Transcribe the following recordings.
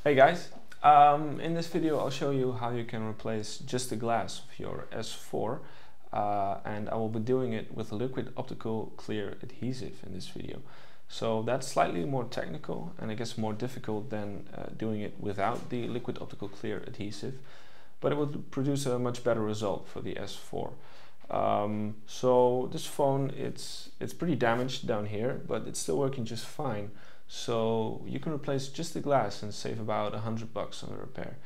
Hey guys, in this video I'll show you how you can replace just the glass of your S4 and I will be doing it with liquid optical clear adhesive in this video. So that's slightly more technical and I guess more difficult than doing it without the liquid optical clear adhesive, but it will produce a much better result for the S4. So this phone, it's pretty damaged down here, but it's still working just fine. So you can replace just the glass and save about $100 on the repair.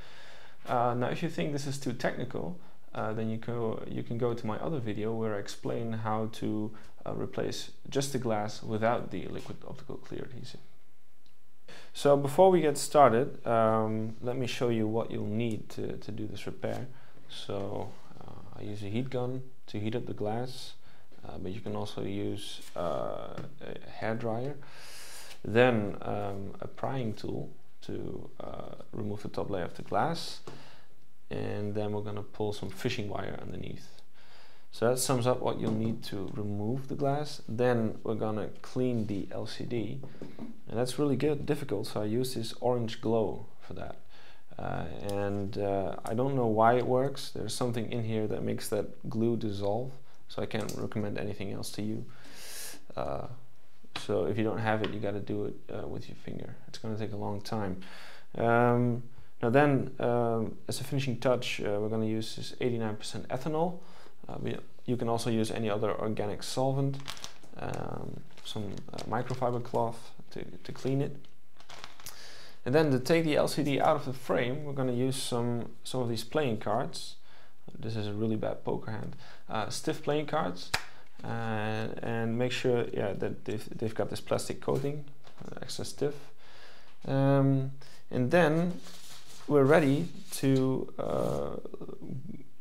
Now if you think this is too technical, then you can go to my other video where I explain how to replace just the glass without the liquid optical clear adhesive. So before we get started, let me show you what you'll need to do this repair. So I use a heat gun to heat up the glass, but you can also use a hairdryer. Then a prying tool to remove the top layer of the glass, and then we're going to pull some fishing wire underneath. So that sums up what you'll need to remove the glass. Then we're going to clean the LCD, and that's really difficult, so I use this orange glow for that. I don't know why it works. There's something in here that makes that glue dissolve, so I can't recommend anything else to you. So if you don't have it, you got to do it with your finger. It's going to take a long time. Now then, as a finishing touch, we're going to use this 89% ethanol. You can also use any other organic solvent, some microfiber cloth to clean it. And then to take the LCD out of the frame, we're going to use some of these playing cards. This is a really bad poker hand. Stiff playing cards. And make sure that they've got this plastic coating, extra stiff, and then we're ready to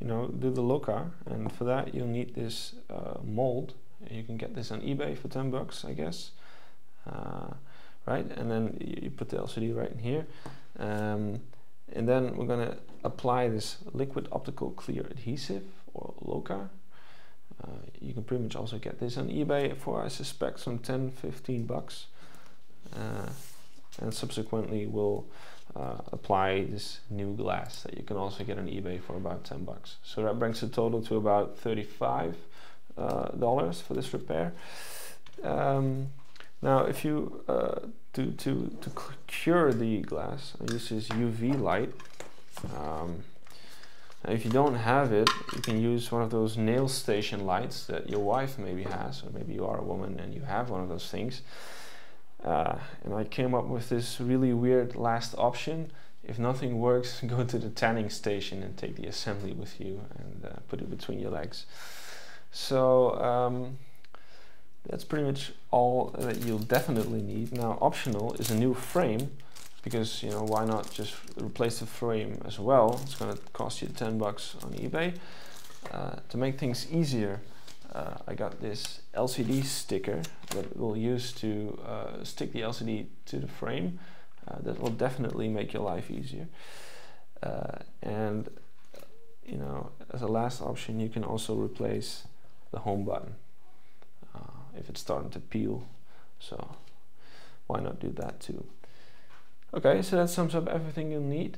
do the Loca, and for that you'll need this mold. You can get this on eBay for $10, I guess, right? And then you put the LCD right in here, and then we're going to apply this liquid optical clear adhesive, or Loca. You can pretty much also get this on eBay for, I suspect, some $10–15, and subsequently we'll apply this new glass that you can also get on eBay for about $10. So that brings the total to about $35 for this repair. Now if you to cure the glass, I use this UV light. If you don't have it, you can use one of those nailstation lights that your wife maybe has, or maybe you are a woman and you have one of those things. And I came up with this really weird last option. If nothing works, go to the tanning station and take the assembly with you and put it between your legs. So that's pretty much all that you'll definitely need. Now optional is a new frame, because why not just replace the frame as well? It's going to cost you $10 on eBay. To make things easier, I got this LCD sticker that we'll use to stick the LCD to the frame. That will definitely make your life easier. And as a last option, you can also replace the home button if it's starting to peel. So why not do that too? Okay, so that sums up everything you'll need.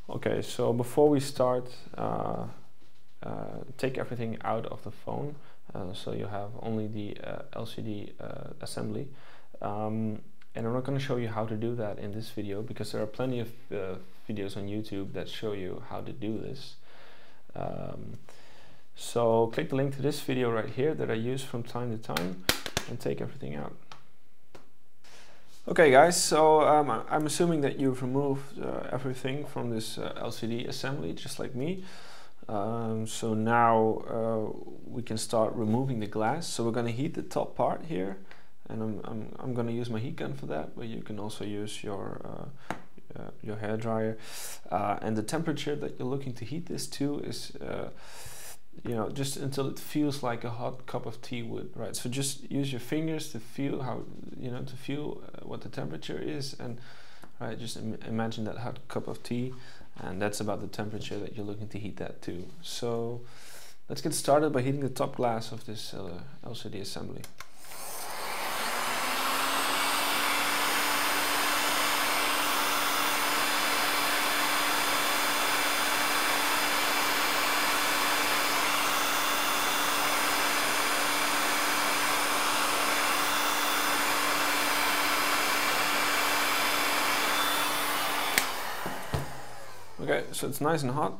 Okay, so before we start, take everything out of the phone, so you have only the LCD assembly. And I'm not going to show you how to do that in this video, because there are plenty of videos on YouTube that show you how to do this. So click the link to this video right here that I use from time to time and take everything out. Okay guys, so I'm assuming that you've removed everything from this LCD assembly, just like me. So now we can start removing the glass. So we're going to heat the top part here, and I'm going to use my heat gun for that, but you can also use your hair dryer. And the temperature that you're looking to heat this to is just until it feels like a hot cup of tea would, right? So just use your fingers to feel how, to feel what the temperature is, and right, just imagine that hot cup of tea, and that's about the temperature that you're looking to heat that to. So let's get started by heating the top glass of this LCD assembly. Okay, so it's nice and hot.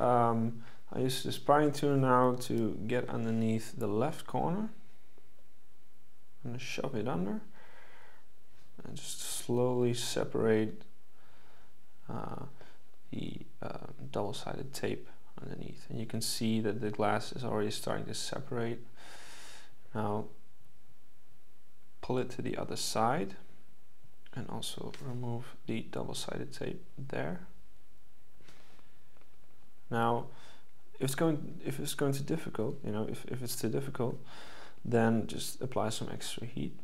I use this prying tool now to get underneath the left corner and shove it under and just slowly separate the double-sided tape underneath, and you can see that the glass is already starting to separate. Now pull it to the other side and also remove the double-sided tape there. Now if it's going too difficult, you know, if it's too difficult, then just apply some extra heat.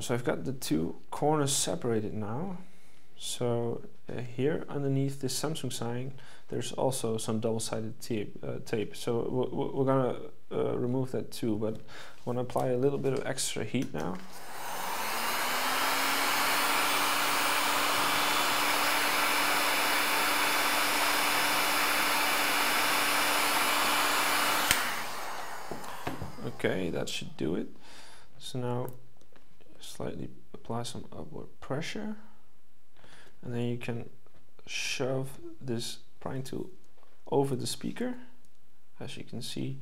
So I've got the two corners separated now. So here underneath this Samsung sign, there's also some double-sided tape. So we're gonna remove that too, but I want to apply a little bit of extra heat now. Okay, that should do it. So now slightly apply some upward pressure, and then you can shove this prying tool over the speaker. As you can see,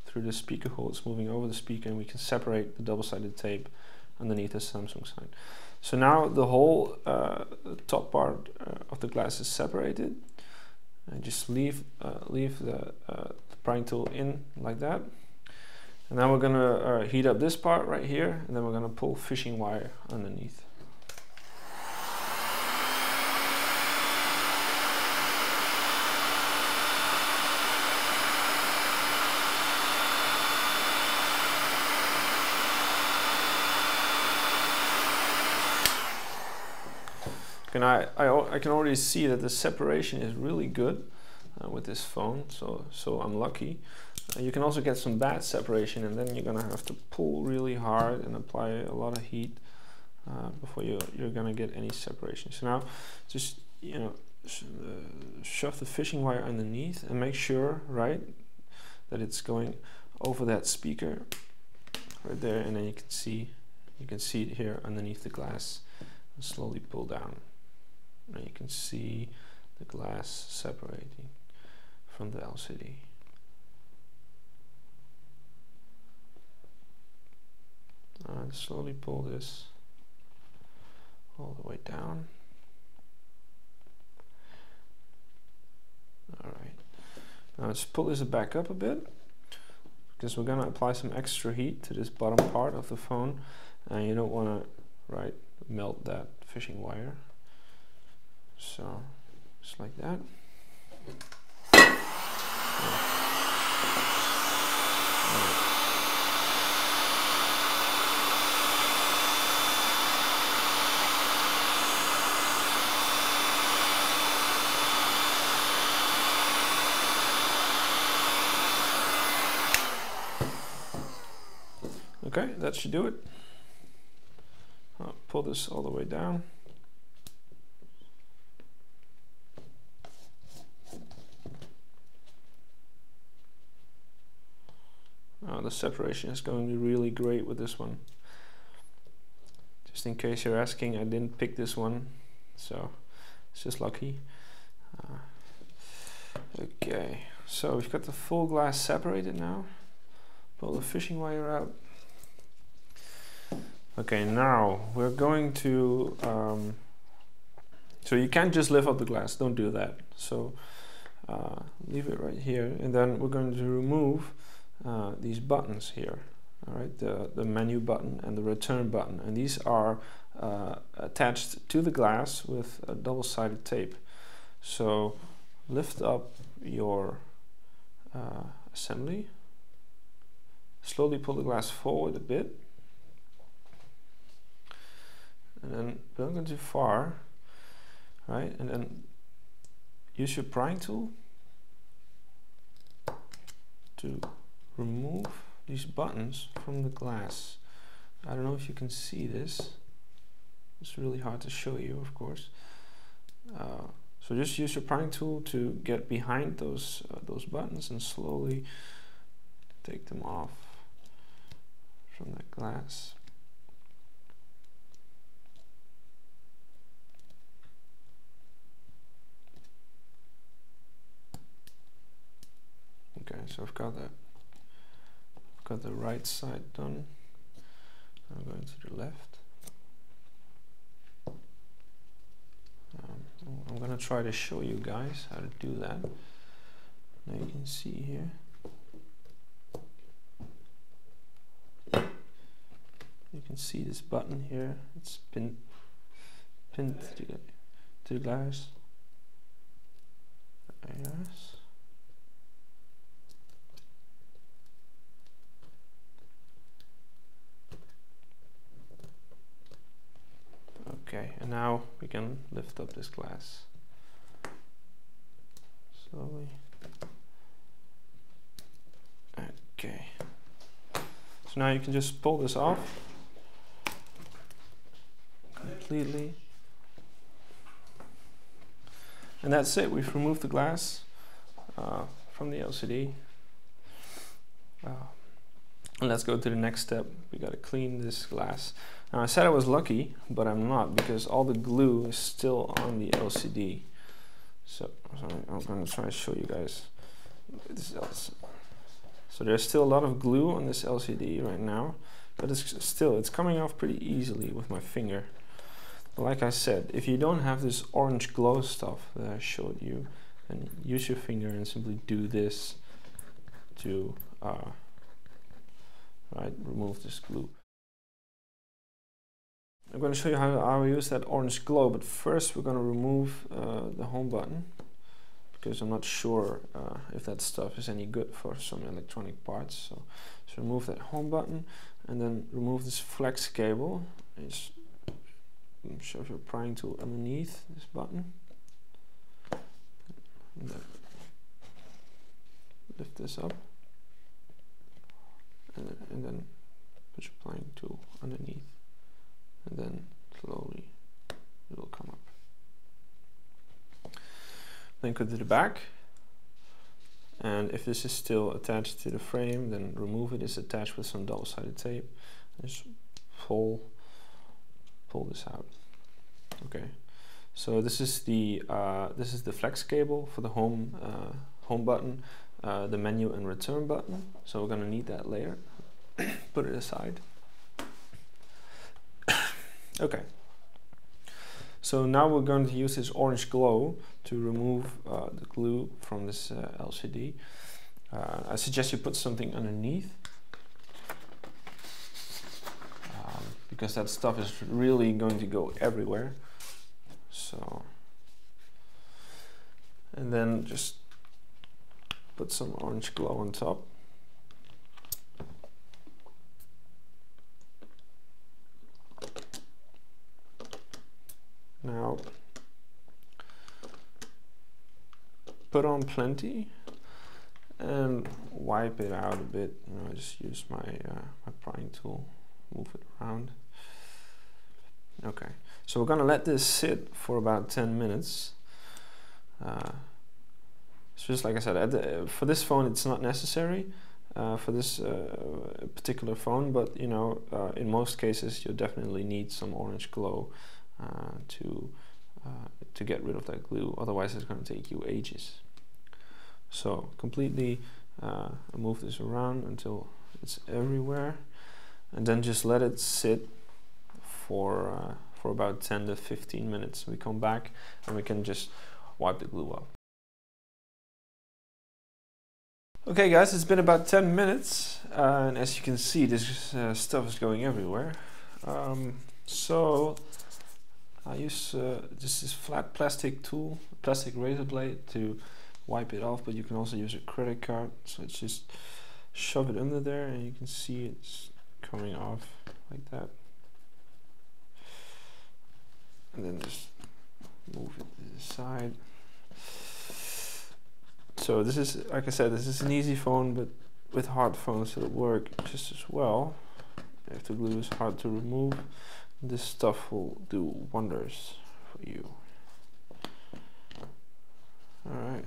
through the speaker hole, it's moving over the speaker, and we can separate the double-sided tape underneath the Samsung sign. So now the whole top part of the glass is separated, and just leave the prying tool in like that. And now we're gonna heat up this part right here, and then we're gonna pull fishing wire underneath. And I can already see that the separation is really good with this phone, so I'm lucky. You can also get some bad separation, and then you're gonna have to pull really hard and apply a lot of heat before you're gonna get any separation. So now just, you know, shove the fishing wire underneath and make sure, right, that it's going over that speaker right there, and then you can see it here underneath the glass, and slowly pull down. And you can see the glass separating from the LCD. Slowly pull this all the way down. Alright, now let's pull this back up a bit, because we're going to apply some extra heat to this bottom part of the phone, and you don't want to melt that fishing wire. So just like that. Okay, that should do it. I'll pull this all the way down. The separation is going to be really great with this one. Just in case you're asking, I didn't pick this one, so it's just lucky. Okay, so we've got the full glass separated now. Pull the fishing wire out. Okay, now we're going to, so you can't just lift up the glass, don't do that. So leave it right here, and then we're going to remove these buttons here. All right, the menu button and the return button, and these are attached to the glass with a double-sided tape. So lift up your assembly, slowly pull the glass forward a bit, and then don't go too far, right? And then use your prying tool to remove these buttons from the glass. I don't know if you can see this. It's really hard to show you, of course. So just use your prying tool to get behind those buttons and slowly take them off from that glass. so I've got the right side done. I'm going to the left. I'm gonna try to show you guys how to do that. Now you can see here. You can see this button here. It's pinned to the glass. Yes. Okay, and now we can lift up this glass slowly. Okay, so now you can just pull this off completely, and that's it. We've removed the glass from the LCD. And let's go to the next step. We got to clean this glass. Now I said I was lucky, but I'm not, because all the glue is still on the LCD. So I'm going to try to show you guys this. So there's still a lot of glue on this LCD right now, but it's coming off pretty easily with my finger. Like I said, if you don't have this orange glow stuff that I showed you, then use your finger and simply do this to remove this glue. I'm going to show you how I use that orange glow, but first we're going to remove the home button, because I'm not sure if that stuff is any good for some electronic parts. So remove that home button, and then remove this flex cable. And just shove your prying tool underneath this button. And then lift this up. And then put your prying tool underneath, and then slowly it will come up. Then go to the back, and if this is still attached to the frame, then remove it. It's attached with some double-sided tape. Just pull this out. Okay, so this is the flex cable for the home button. The menu and return button, so we're going to need that later. Put it aside. Okay, so now we're going to use this orange glow to remove the glue from this LCD. I suggest you put something underneath, because that stuff is really going to go everywhere. So, and then just put some orange glow on top. Now put on plenty and wipe it out a bit. I just use my my prying tool, move it around. Okay, so we're gonna let this sit for about 10 minutes. So just like I said, for this phone it's not necessary for this particular phone, but in most cases you definitely need some orange glow to get rid of that glue. Otherwise it's going to take you ages. So completely move this around until it's everywhere, and then just let it sit for about 10 to 15 minutes. We come back and we can just wipe the glue off. Okay guys, it's been about 10 minutes, and as you can see, this stuff is going everywhere. So I use just this flat plastic tool, plastic razor blade, to wipe it off, but you can also use a credit card. So it's just shove it under there, and you can see it's coming off like that. And then just move it to the side. So this is, like I said, this is an easy phone, but with hard phones it'll work just as well. If the glue is hard to remove, this stuff will do wonders for you. Alright.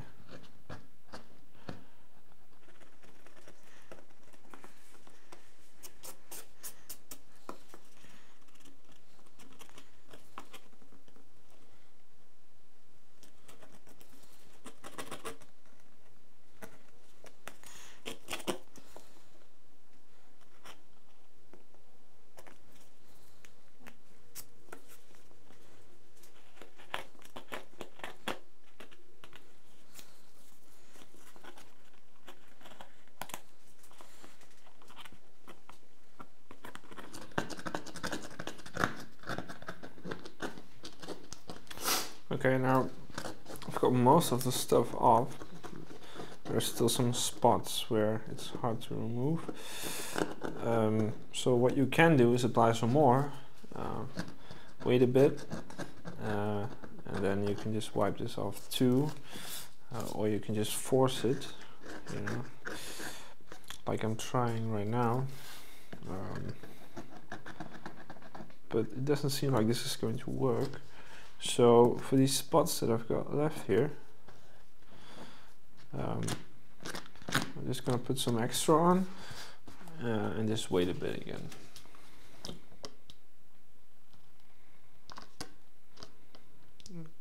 Okay, now I've got most of the stuff off. There's still some spots where it's hard to remove. So what you can do is apply some more, wait a bit, and then you can just wipe this off too, or you can just force it, you know, like I'm trying right now. But it doesn't seem like this is going to work. So for these spots that I've got left here, I'm just going to put some extra on and just wait a bit again.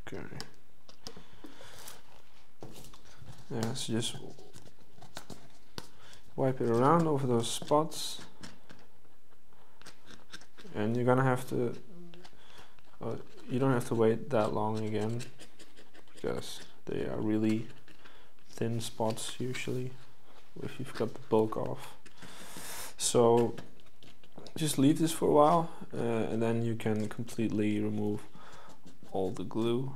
Okay. Yeah, so just wipe it around over those spots, and you're gonna have to you don't have to wait that long again, because they are really thin spots usually if you've got the bulk off. So just leave this for a while, and then you can completely remove all the glue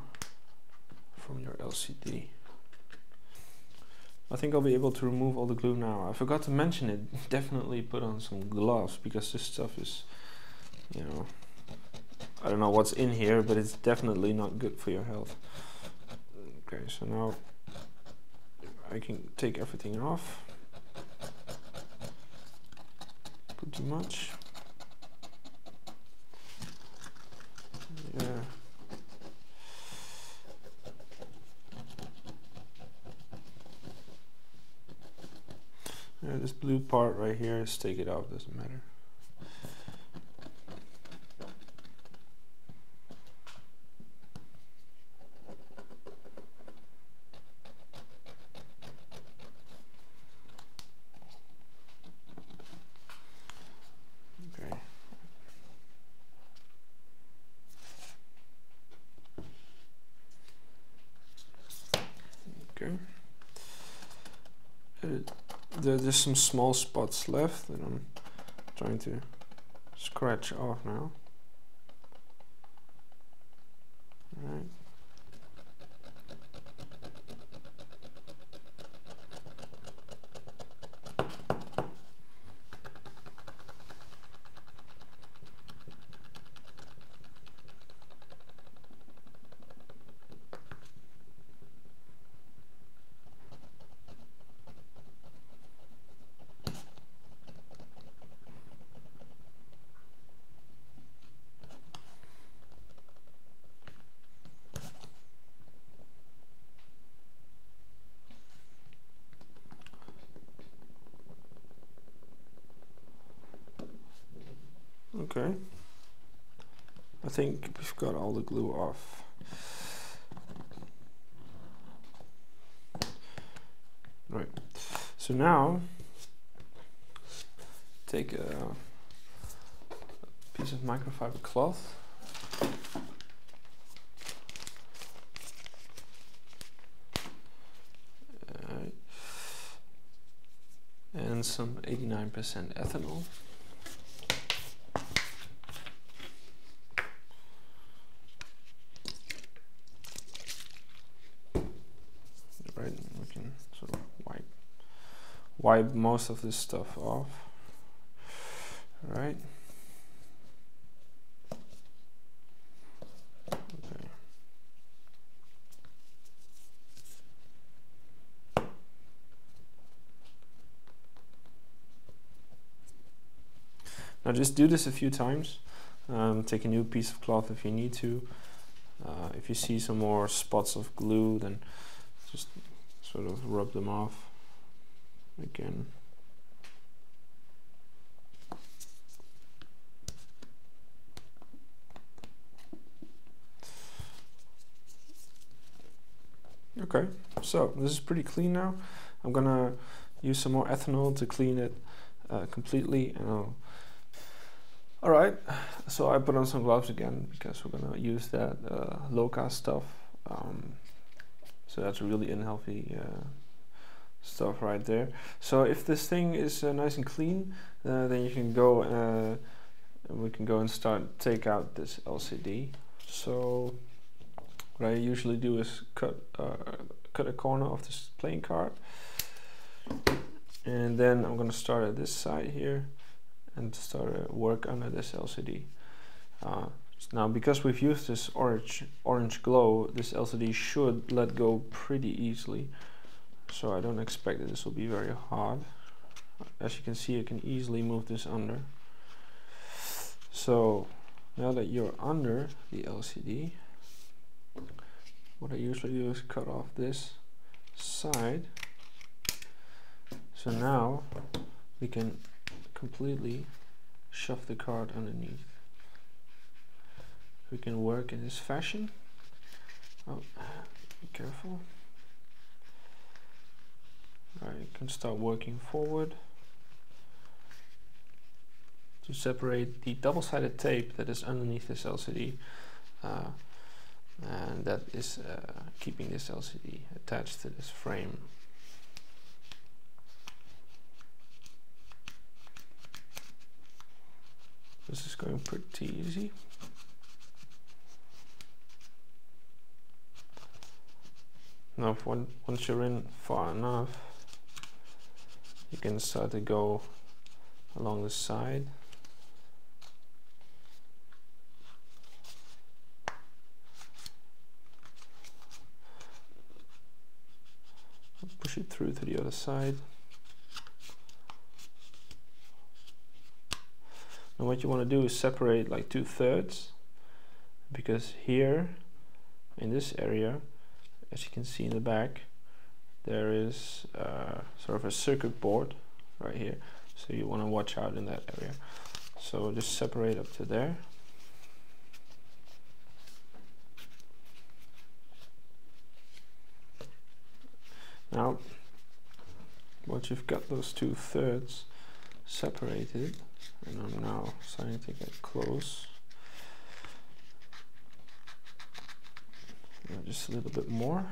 from your LCD. I think I'll be able to remove all the glue now. I forgot to mention it, definitely put on some gloves, because this stuff is, you know, I don't know what's in here, but it's definitely not good for your health. Okay, so now I can take everything off. Put too much. Yeah. Yeah, this blue part right here, just take it off, doesn't matter. Okay. Okay. There's some small spots left that I'm trying to scratch off now. All right. Okay, I think we've got all the glue off. Right, so now take a piece of microfiber cloth, and some 89% ethanol. Right, we can sort of wipe most of this stuff off. Right. Okay. Now just do this a few times. Take a new piece of cloth if you need to. If you see some more spots of glue, then just sort of rub them off again. Okay, so this is pretty clean now. I'm gonna use some more ethanol to clean it completely, and alright, so I put on some gloves again because we're gonna use that Loca stuff. So that's really unhealthy stuff right there. So if this thing is nice and clean, then you can go we can go and take out this LCD. So what I usually do is cut a corner of this playing card, and then I'm going to start at this side here and start work under this LCD. Now, because we've used this orange glow, this LCD should let go pretty easily, so I don't expect that this will be very hard. As you can see, I can easily move this under. So now that you're under the LCD, what I usually do is cut off this side. So now we can completely shove the card underneath. We can work in this fashion. Oh, be careful. Alright, you can start working forward to separate the double-sided tape that is underneath this LCD, and that is keeping this LCD attached to this frame. This is going pretty easy. Now, once you're in far enough, you can start to go along the side. Push it through to the other side. And what you want to do is separate like 2/3, because here in this area, as you can see in the back, there is sort of a circuit board right here, so you want to watch out in that area. So just separate up to there. Now, once you've got those 2/3 separated, and I'm now starting to get close, just a little bit more.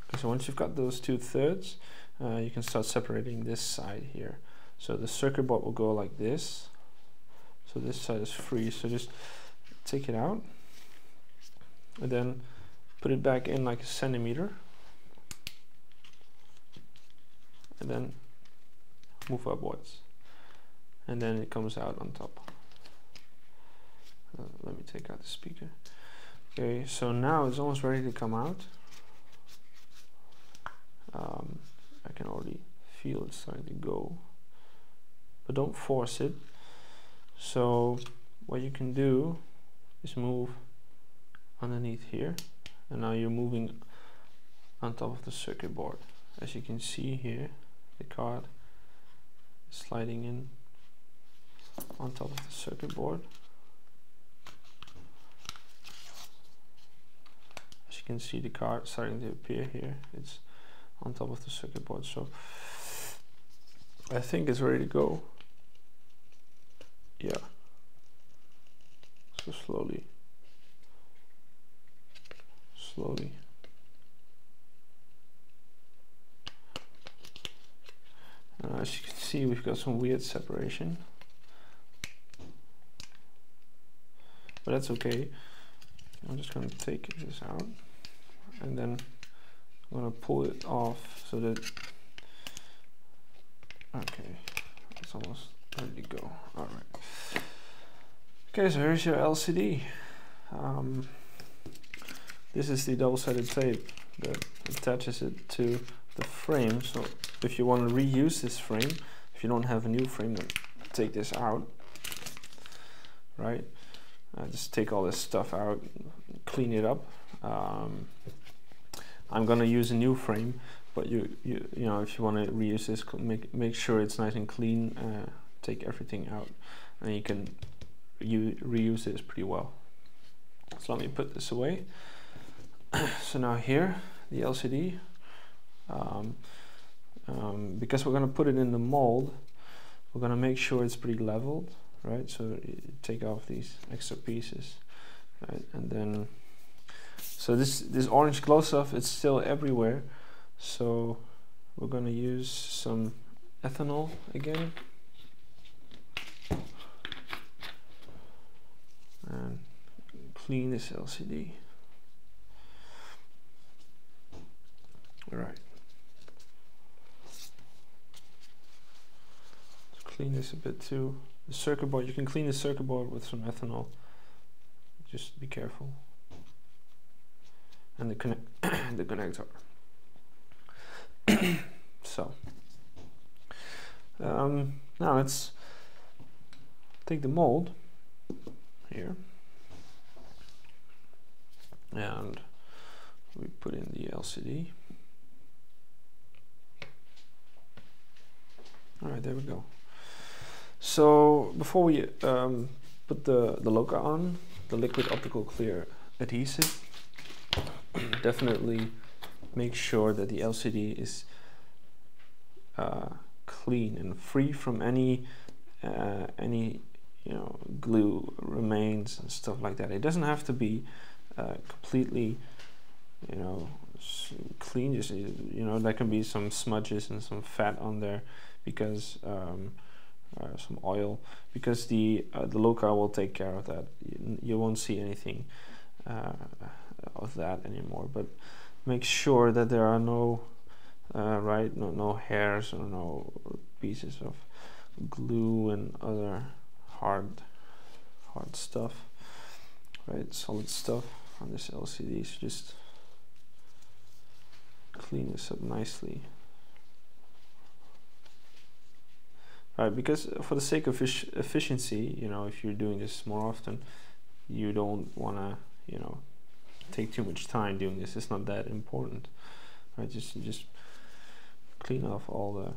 Okay, so once you've got those 2/3, you can start separating this side here. So the circuit board will go like this. So this side is free, so just take it out and then put it back in like a centimeter, and then move upwards, and then it comes out on top. Let me take out the speaker. Okay, so now it's almost ready to come out. I can already feel it starting to go, but don't force it. So what you can do is move underneath here, and now you're moving on top of the circuit board. As you can see here, the card is sliding in on top of the circuit board. As you can see, the card starting to appear here. It's on top of the circuit board, so I think it's ready to go. Yeah. So slowly. As you can see, we've got some weird separation, but that's okay. I'm just going to take this out, and then I'm going to pull it off so that, okay, it's almost ready to go. Alright. Okay, so here's your LCD. This is the double-sided tape that attaches it to the frame. So if you want to reuse this frame, if you don't have a new frame, then take this out, right? Just take all this stuff out, clean it up. I'm gonna use a new frame, but you know, if you want to reuse this, make sure it's nice and clean. Take everything out, and you can reuse this pretty well. So let me put this away. So now here, the LCD, because we're going to put it in the mold, we're going to make sure it's pretty leveled, right? So you take off these extra pieces, right? And then, so this orange glow stuff, it's still everywhere, so we're going to use some ethanol again. clean this LCD. Alright. Let's clean this a bit too. The circuit board, you can clean the circuit board with some ethanol. Just be careful. And the connector. So now let's take the mold here and we put in the LCD. Alright, there we go. So before we put the Loca on, the liquid optical clear adhesive, definitely make sure that the LCD is clean and free from any glue remains and stuff like that. It doesn't have to be completely clean. Just there can be some smudges and some fat on there because some oil, because the Loca will take care of that. You won't see anything of that anymore, but make sure that there are no no hairs or no pieces of glue and other hard stuff, solid stuff on this LCD. So just clean this up nicely. Because for the sake of efficiency, if you're doing this more often, you don't want to, take too much time doing this. It's not that important, right? Just clean off all the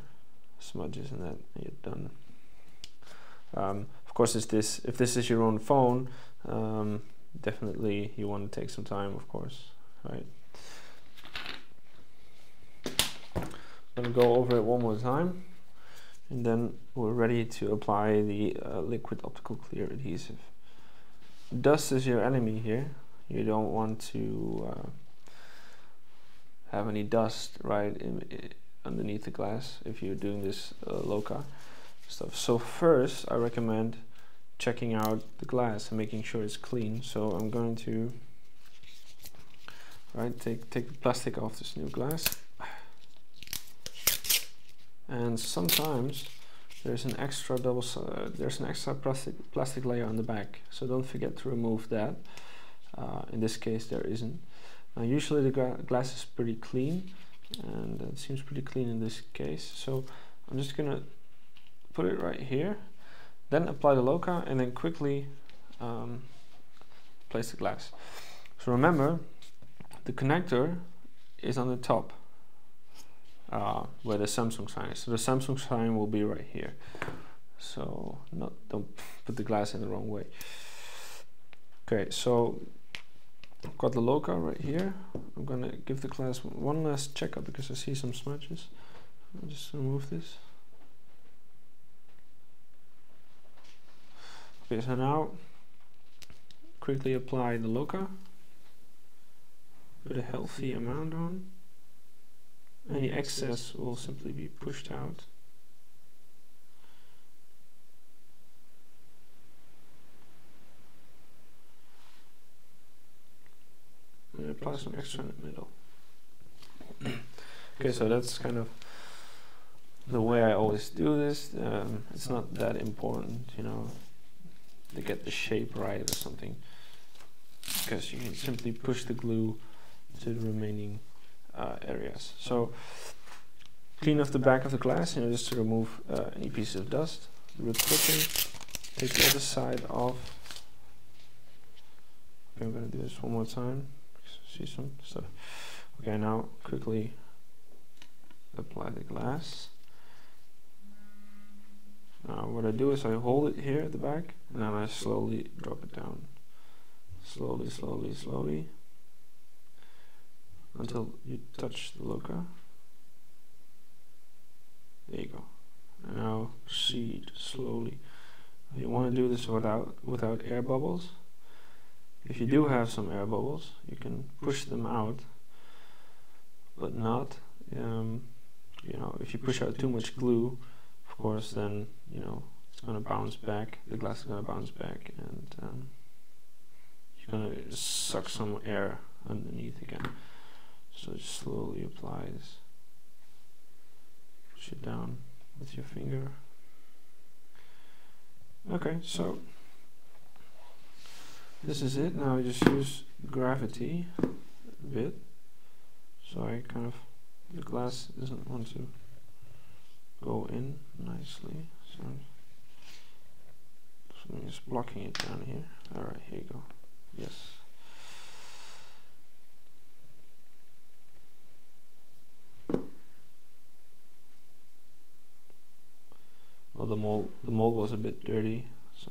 smudges and that, and you're done. Of course, if this is your own phone, definitely you want to take some time, of course, right? I'm gonna go over it one more time. And then we're ready to apply the liquid optical clear adhesive. Dust is your enemy here. You don't want to have any dust underneath the glass if you're doing this Loca stuff. So first, I recommend checking out the glass and making sure it's clean. So I'm going to take the plastic off this new glass. And sometimes there's an extra plastic layer on the back, so don't forget to remove that. In this case, there isn't. Now, usually the glass is pretty clean, and it seems pretty clean in this case. So I'm just gonna put it right here, then apply the Loca, and then quickly place the glass. So remember, the connector is on the top. Where the Samsung sign is. So the Samsung sign will be right here. So don't put the glass in the wrong way. Okay, so I've got the Loca right here. I'm gonna give the glass one last checkup because I see some smudges. I'll just remove this. Okay, so now quickly apply the Loca. Put a healthy amount on. Any excess will simply be pushed out. And apply some extra in the middle. Okay, so that's kind of the way I always do this. It's not that important, to get the shape right or something, because you can simply push the glue to the remaining areas. So clean off the back of the glass, just to remove any pieces of dust. Do it quickly. Take the other side off. Okay, I'm going to do this one more time. See some stuff. Okay, now quickly apply the glass. Now what I do is I hold it here at the back, and then I slowly drop it down. Slowly, slowly, slowly, until you touch the Loca. There you go. And now proceed slowly. You want to do this without air bubbles. If you do have some air bubbles, you can push them out, but not, if you push out too much glue, of course, then, it's going to bounce back, the glass is going to bounce back, and you're gonna suck some air underneath again. So just slowly apply this. Push it down with your finger. Okay, so this is it. Now I just use gravity a bit, so I kind of, the glass doesn't want to go in nicely, so I'm just blocking it down here. Alright, here you go. Yes. Well, the mold was a bit dirty, so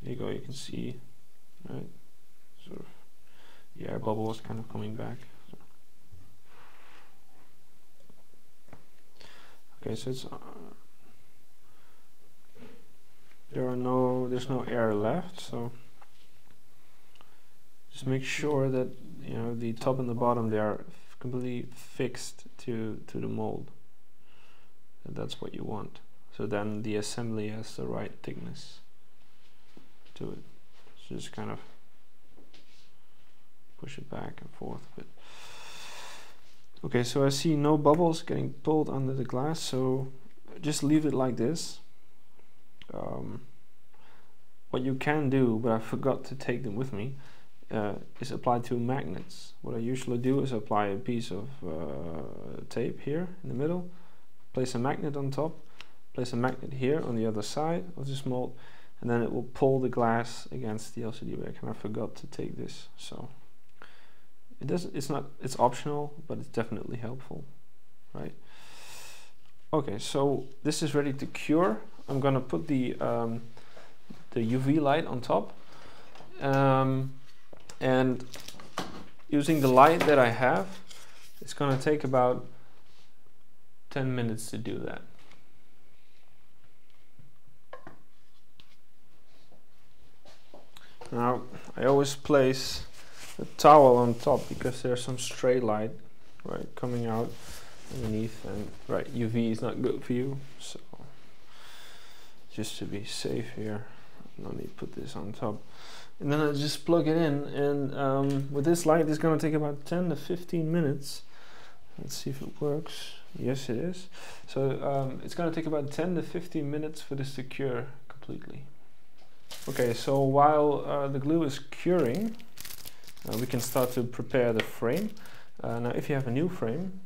there you go. You can see, right, sort of the air bubble is kind of coming back. So. Okay, so it's there's no air left, so just make sure that the top and the bottom, they are completely fixed to the mold. And that's what you want. So then the assembly has the right thickness to it. So just kind of push it back and forth a bit. Okay, so I see no bubbles getting pulled under the glass, so just leave it like this. What you can do, but I forgot to take them with me, is apply two magnets. What I usually do is apply a piece of tape here in the middle, place a magnet on top, place a magnet here on the other side of this mold, and then it will pull the glass against the LCD back. And I forgot to take this, so it's optional, but it's definitely helpful, right? Okay, so this is ready to cure. I'm gonna put the UV light on top, and using the light that I have, it's gonna take about 10 minutes to do that. Now I always place a towel on top because there's some stray light, right, coming out underneath, and right, UV is not good for you, so just to be safe here, let me put this on top, and then I just plug it in, and with this light it's going to take about 10 to 15 minutes. Let's see if it works. Yes, it is. So it's going to take about 10 to 15 minutes for this to cure completely. Okay, so while the glue is curing, we can start to prepare the frame. Now if you have a new frame,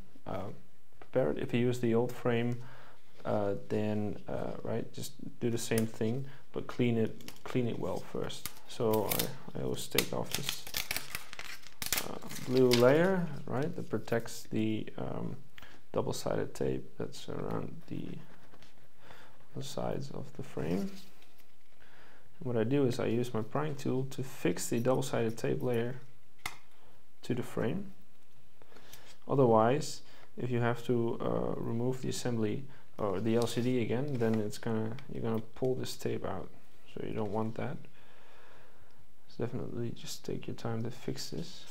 prepare it. If you use the old frame, then right, just do the same thing, but clean it well first. So I always take off this blue layer, right, that protects the double-sided tape that's around the sides of the frame. And what I do is I use my prying tool to fix the double-sided tape layer to the frame. Otherwise, if you have to remove the assembly or the LCD again, then you're gonna pull this tape out. So you don't want that. So definitely just take your time to fix this.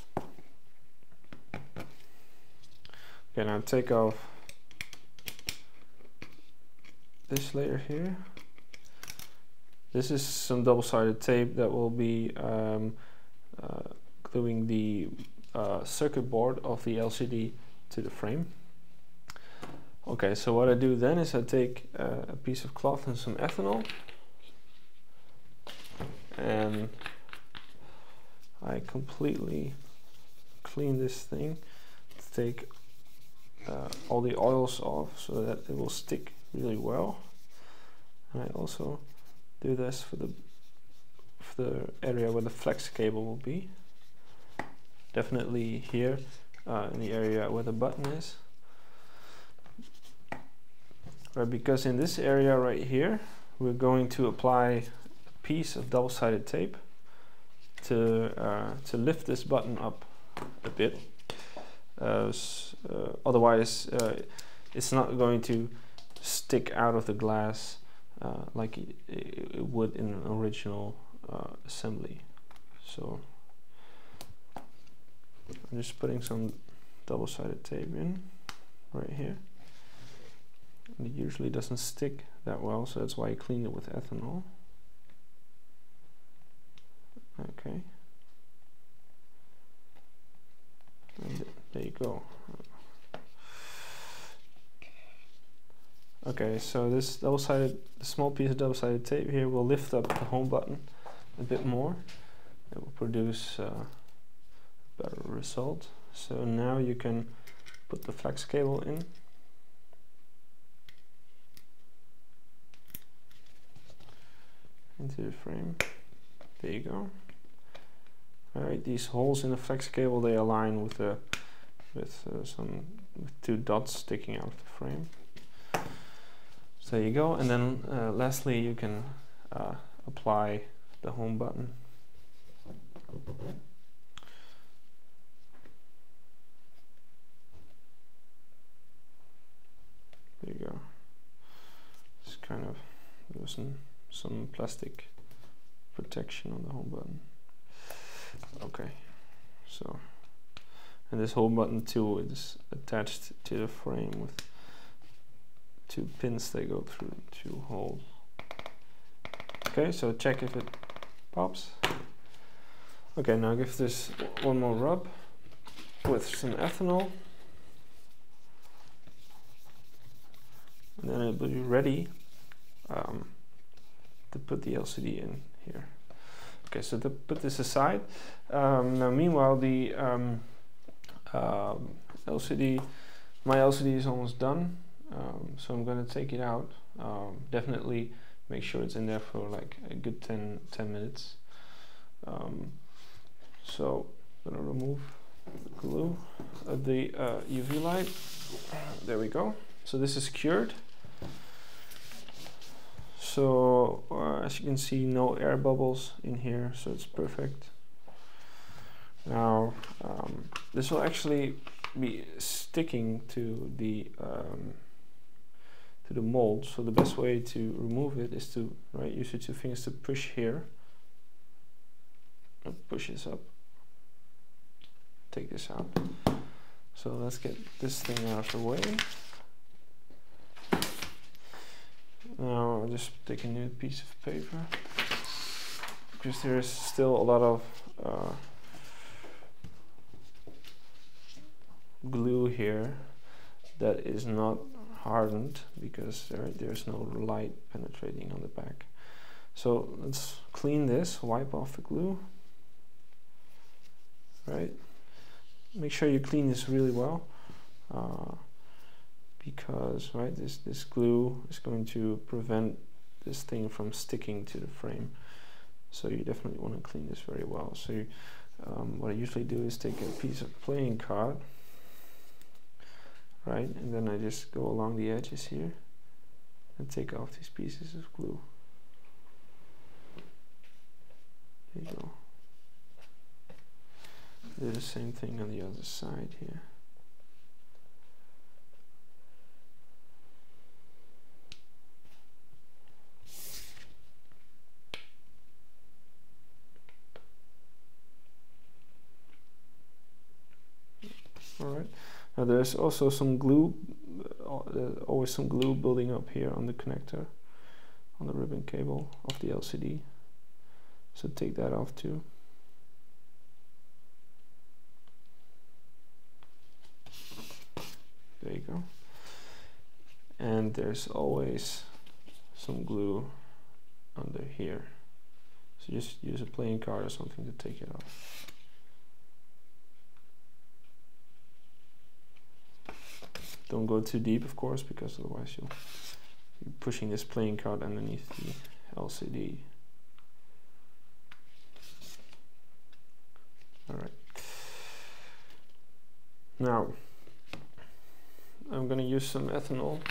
Okay, now take off this layer here. This is some double-sided tape that will be gluing the circuit board of the LCD to the frame. Okay, so what I do then is I take a piece of cloth and some ethanol, and I completely clean this thing to take all the oils off so that it will stick really well. And I also do this for the area where the flex cable will be. Definitely here in the area where the button is. Right, because in this area right here, we're going to apply a piece of double-sided tape to lift this button up a bit. Otherwise, it's not going to stick out of the glass like it would in an original assembly. So I'm just putting some double-sided tape in right here, and it usually doesn't stick that well, so that's why I cleaned it with ethanol. Okay, and there you go. Okay, so this double-sided, the small piece of double-sided tape here will lift up the home button a bit more. It will produce a better result. So now you can put the flex cable in. Into the frame. There you go. Alright, these holes in the flex cable, they align with the with two dots sticking out of the frame. So there you go, and then lastly you can apply the home button. There you go. It's kind of, there's some plastic protection on the home button. Okay, so, and this home button too is attached to the frame with two pins that go through two holes. Okay, so check if it pops. Okay, now give this one more rub with some ethanol, and then it will be ready to put the LCD in here. Okay, so to put this aside, now meanwhile the LCD, my LCD is almost done, so I'm going to take it out. Definitely make sure it's in there for like a good 10 minutes. So I'm going to remove the glue of the UV light. There we go. So this is cured. So as you can see, no air bubbles in here, so it's perfect. Now this will actually be sticking to the mold. So the best way to remove it is to use your two fingers to push here. And push this up. Take this out. So let's get this thing out of the way. Now I'll just take a new piece of paper, because there is still a lot of glue here that is not hardened, because there's no light penetrating on the back. So let's clean this, wipe off the glue. Right, make sure you clean this really well. Because this glue is going to prevent this thing from sticking to the frame, so you definitely want to clean this very well. So what I usually do is take a piece of playing card, and then I just go along the edges here and take off these pieces of glue. There you go. Do the same thing on the other side here. Alright, now there's also some glue, always some glue building up here on the connector, on the ribbon cable of the LCD. So take that off too. There you go. And there's always some glue under here. So just use a playing card or something to take it off. Don't go too deep, of course, because otherwise you'll be pushing this playing card underneath the LCD. Alright. Now, I'm going to use some ethanol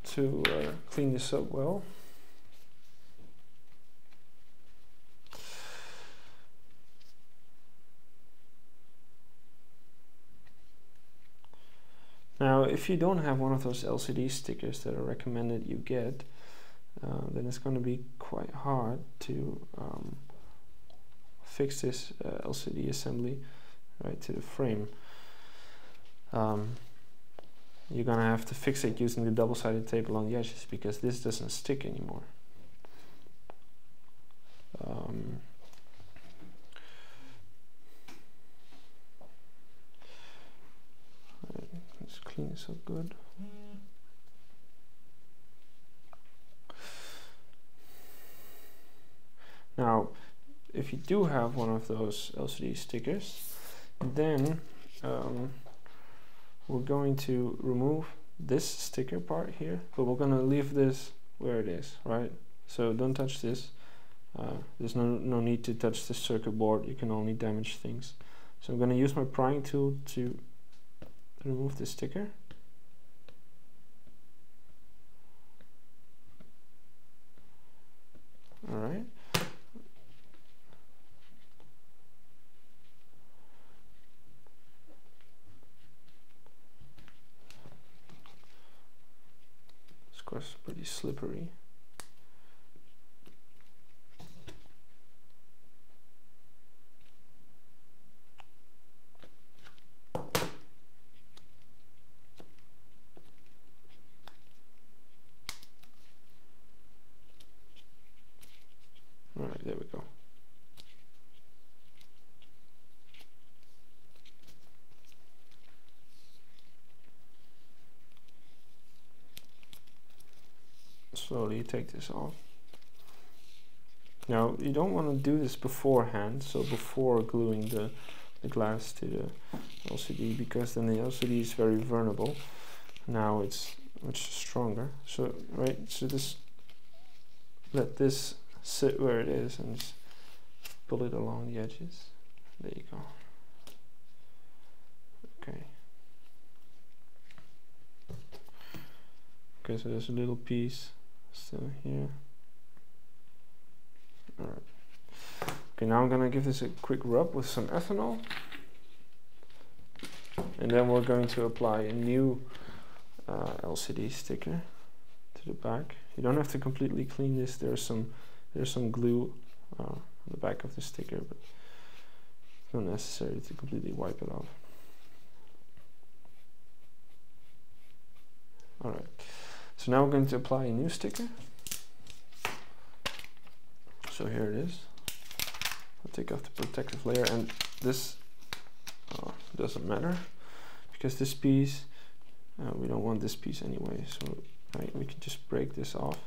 to clean this up well. Now, if you don't have one of those LCD stickers that are recommended you get, then it's going to be quite hard to fix this LCD assembly to the frame. you're gonna have to fix it using the double-sided tape along the edges, because this doesn't stick anymore. Let's clean this up good. Now, if you do have one of those LCD stickers, then we're going to remove this sticker part here, but we're going to leave this where it is, right? So don't touch this. There's no need to touch the circuit board. You can only damage things. So I'm going to use my prying tool to remove the sticker. All right. Of course, pretty slippery. All right, there we go. Slowly take this off. Now, you don't want to do this beforehand, so before gluing the glass to the LCD, because then the LCD is very vulnerable. Now it's much stronger. So, right, so just let this sit where it is and just pull it along the edges. There you go. Okay. Okay, so there's a little piece still here. Alright. Okay, now I'm gonna give this a quick rub with some ethanol. And then we're going to apply a new LCD sticker to the back. You don't have to completely clean this. There's some glue on the back of the sticker, but it's not necessary to completely wipe it off. Alright. So now we're going to apply a new sticker. So here it is. I'll take off the protective layer, and this doesn't matter, because this piece, we don't want this piece anyway, so we can just break this off.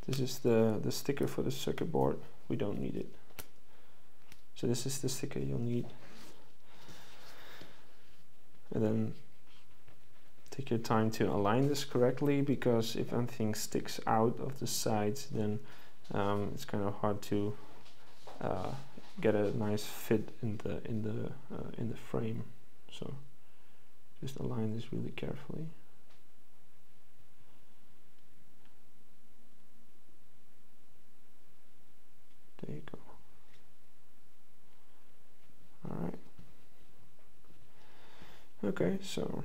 This is the sticker for the circuit board. We don't need it. So this is the sticker you'll need. And then take your time to align this correctly, because if anything sticks out of the sides, then it's kind of hard to get a nice fit in the frame. So just align this really carefully. There you go. All right. Okay, so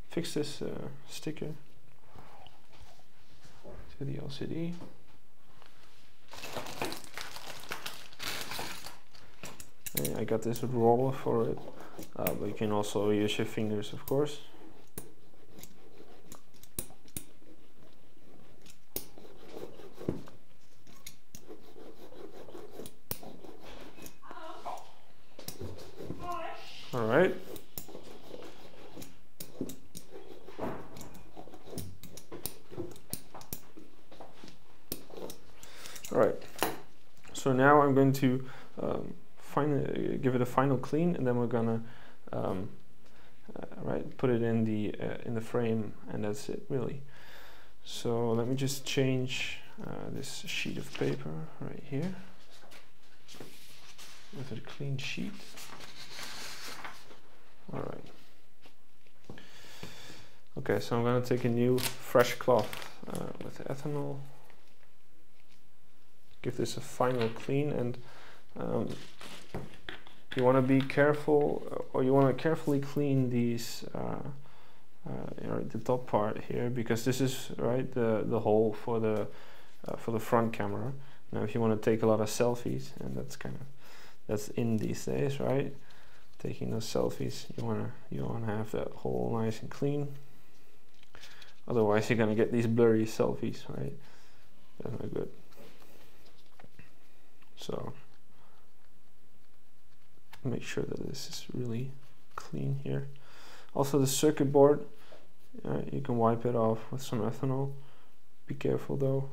fix this sticker to the LCD. I got this roller for it, but you can also use your fingers, of course. All right. All right. So now I'm going to give it a final clean, and then we're gonna put it in the frame, and that's it really. So let me just change this sheet of paper right here with a clean sheet. All right. Okay, so I'm gonna take a new fresh cloth with ethanol. Give this a final clean, and you want to be careful, or you want to carefully clean these the top part here, because this is the hole for the front camera. Now if you want to take a lot of selfies, and that's in these days, right? taking those selfies. You wanna have that hole nice and clean. Otherwise, you're gonna get these blurry selfies, right? That's not good. So make sure that this is really clean here. Also, the circuit board, you can wipe it off with some ethanol. Be careful though.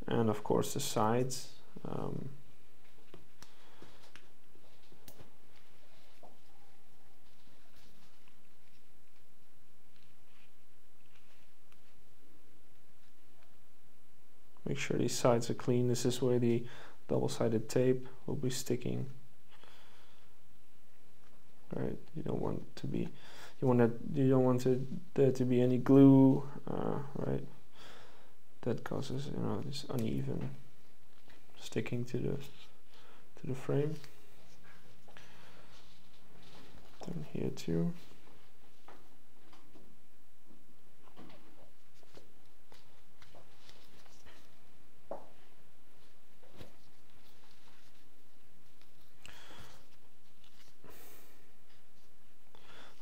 And of course the sides. Make sure these sides are clean. This is where the double-sided tape will be sticking. Right, you don't want to be, you don't want there to be any glue, right? That causes, you know, this uneven sticking to the frame. Then here too.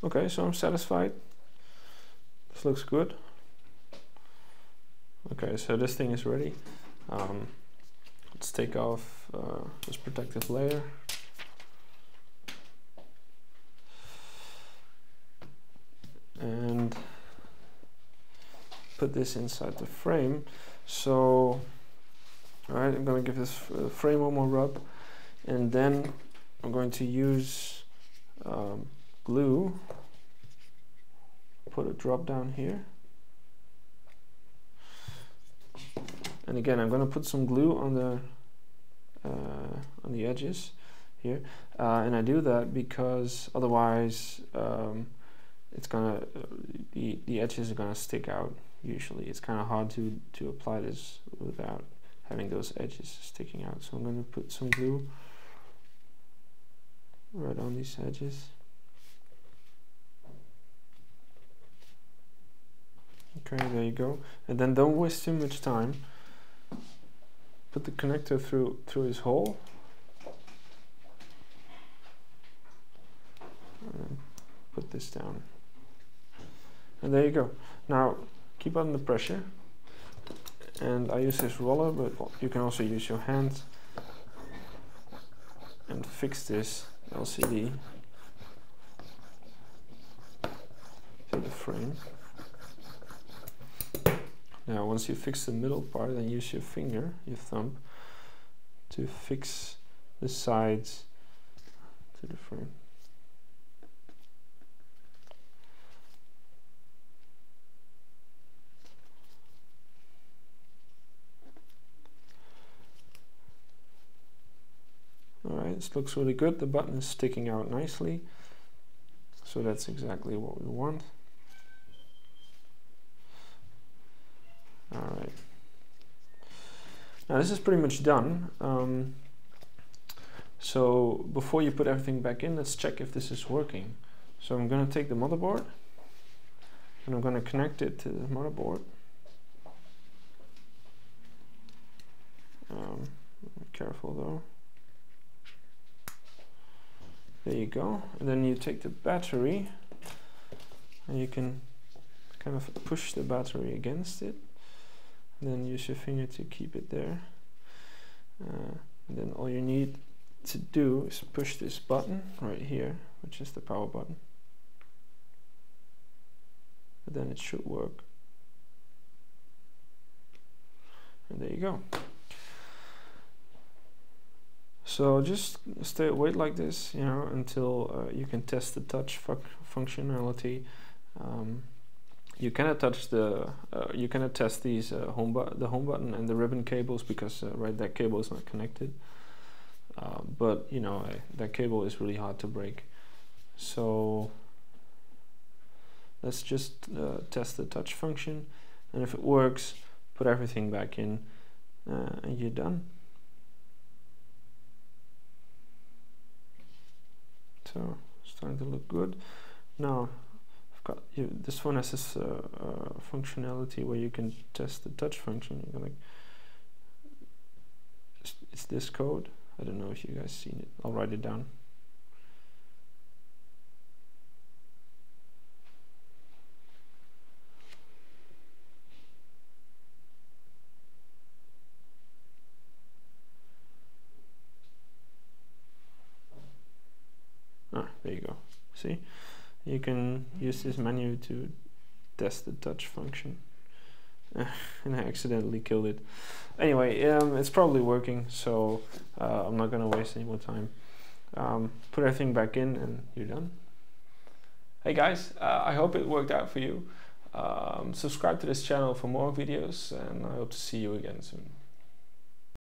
Okay, so I'm satisfied. This looks good. Okay, so this thing is ready. Let's take off this protective layer. And put this inside the frame. So, alright, I'm going to give this frame one more rub. And then I'm going to use glue. Put a drop down here. And again, I'm going to put some glue on the edges here, and I do that because otherwise it's gonna the edges are gonna stick out. Usually, it's kind of hard to apply this without having those edges sticking out. So I'm going to put some glue right on these edges. Okay, there you go. And then don't waste too much time. Put the connector through his hole. And put this down. And there you go. Now keep under pressure. And I use this roller, but you can also use your hand. And fix this LCD to the frame. Now once you fix the middle part, then use your finger, your thumb, to fix the sides to the frame. Alright, this looks really good. The button is sticking out nicely, so that's exactly what we want. Alright, now this is pretty much done. So before you put everything back in, let's check if this is working. So I'm going to take the motherboard and I'm going to connect it to the motherboard. Be careful though. There you go. And then you take the battery and you can kind of push the battery against it. And then use your finger to keep it there. And then all you need to do is push this button right here, which is the power button. And then it should work. And there you go. So just wait like this, you know, until you can test the touch functionality. You cannot touch the, you cannot test these the home button and the ribbon cables because right, that cable is not connected. But you know, that cable is really hard to break. So let's just test the touch function, and if it works, put everything back in, and you're done. So it's starting to look good. Now this one has this functionality where you can test the touch function. You're gonna this code. I don't know if you guys seen it. I'll write it down. There you go. See, you can use this menu to test the touch function. And I accidentally killed it. Anyway, it's probably working, so I'm not gonna waste any more time. Put everything back in and you're done. Hey guys, I hope it worked out for you. Subscribe to this channel for more videos, and I hope to see you again soon.